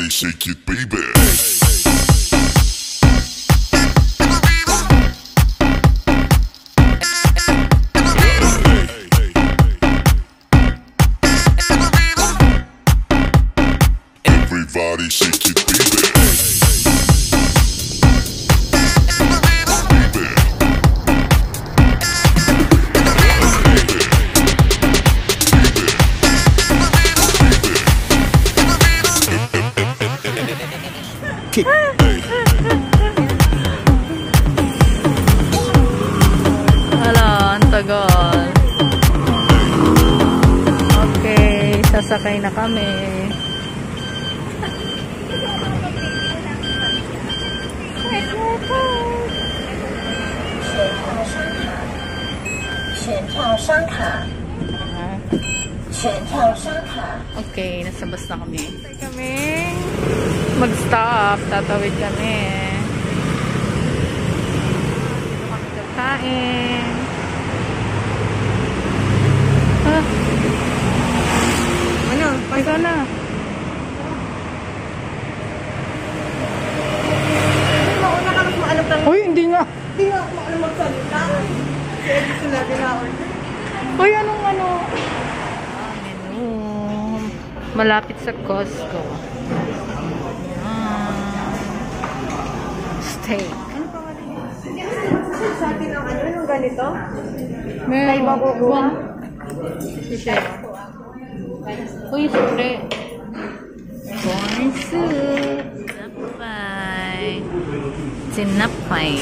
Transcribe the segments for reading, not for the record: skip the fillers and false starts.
Everybody shake it, baby. Everybody shake it, baby. Hala, ang tagal. Okay, sasakay na kami. Okay, nasa bus na kami. Mag-stop, tatawid kami. Kain. Ano? Ikaw na. Mauna ka mas maalam lang. Uy, hindi nga. Hindi nga ako maalam magsalita. Kaya gusto natin na-order. Uy, anong ano? Menu. Malapit sa Costco. Steak. Ano pa wala yun? Sa atin ang ano? Yung ganito? Meron. May makukuha? Sisya. Uy, siyempre. Corn soup. Tinapay. Tinapay.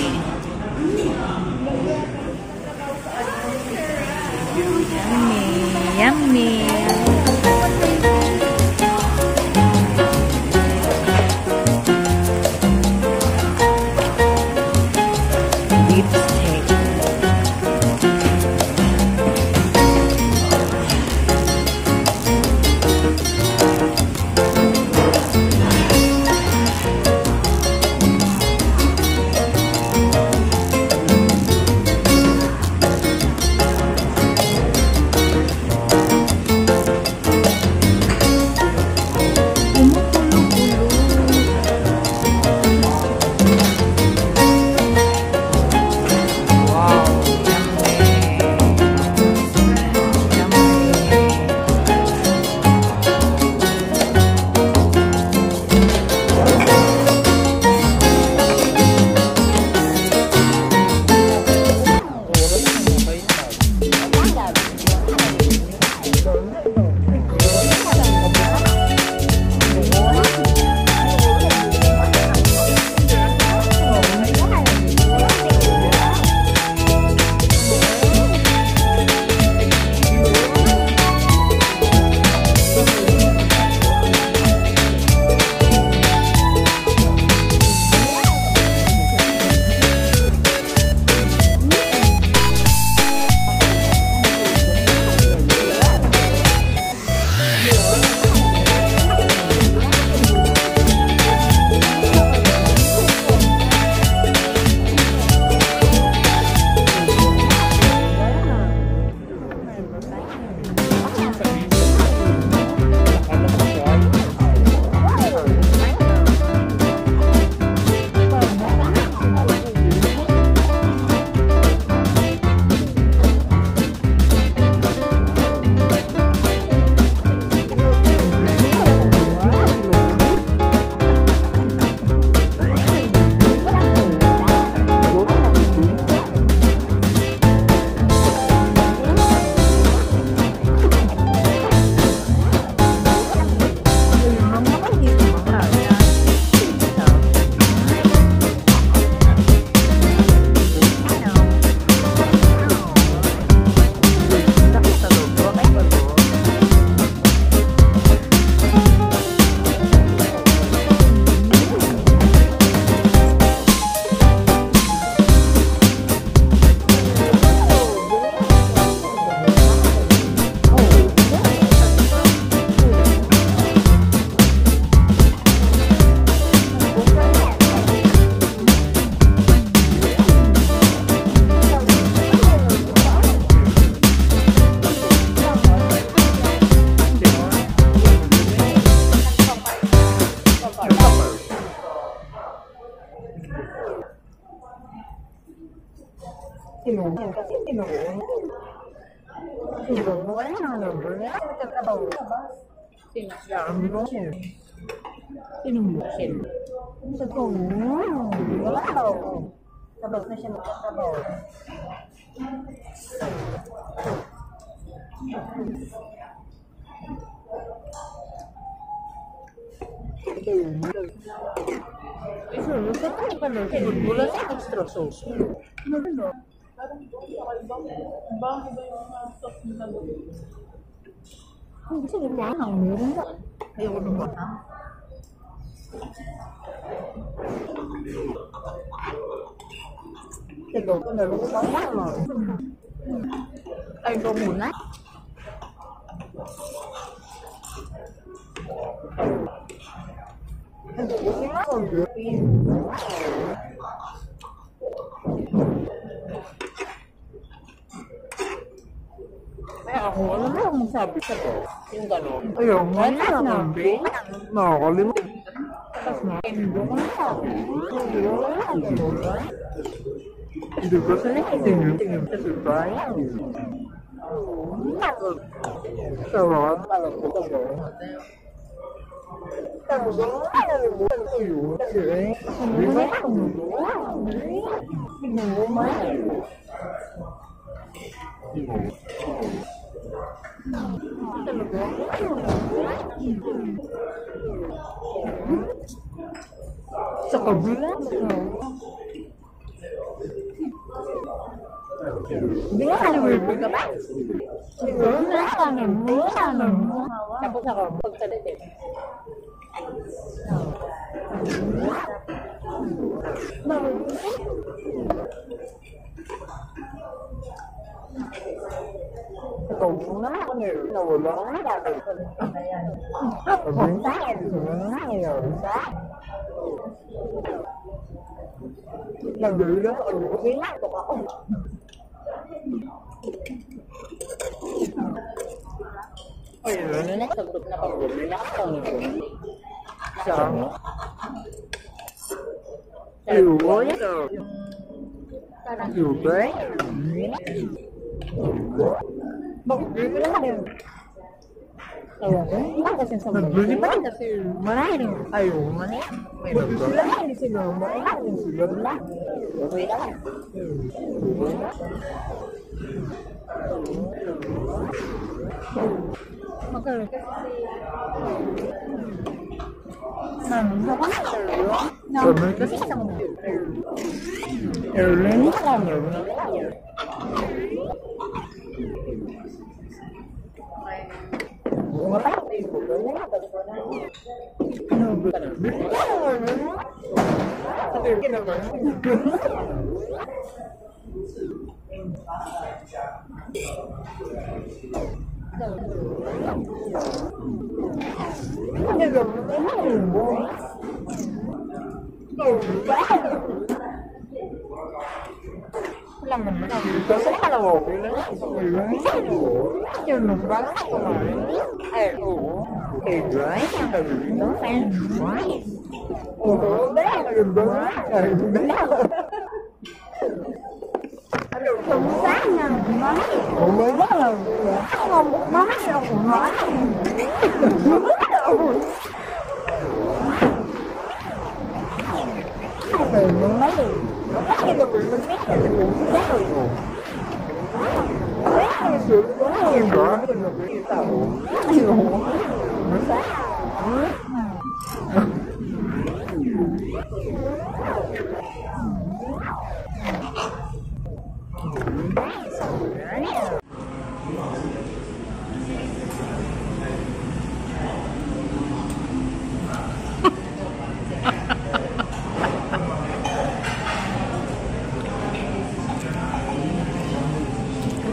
Yummy. Yummy. Beef steak.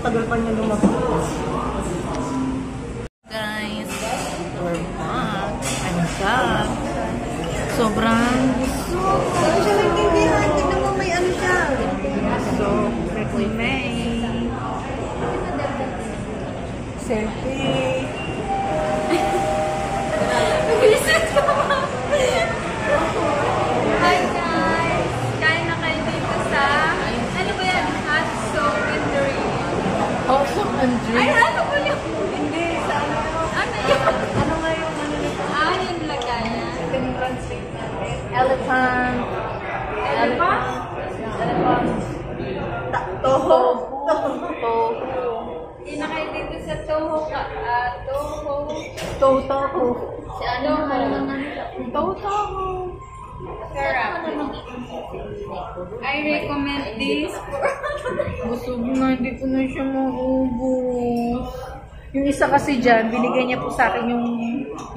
Tagal pa niya lumabas. Guys, we're back. I'm back. Sobrang gusto. Hindi siya nagtindihan. Tignan mo may ano siya. So, Ricky May. Selfie. Hi guys! Kain na kayo dito sa, ano ba yan? Hot sauce. elephant. Toho. Toho. Hindi na kayo dito sa Toho ka. Toho. Toho. Si ano? Toho. Sarap. I recommend this for... Busog na, hindi ko na siya maubos. Yung isa kasi dyan, binigay niya po sa akin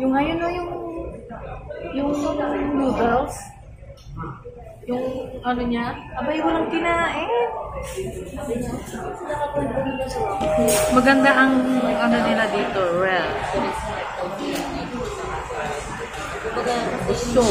yung ayun no, yung noodles. Yung ano niya, abay walang kinain. Maganda ang ano nila dito, rel. So,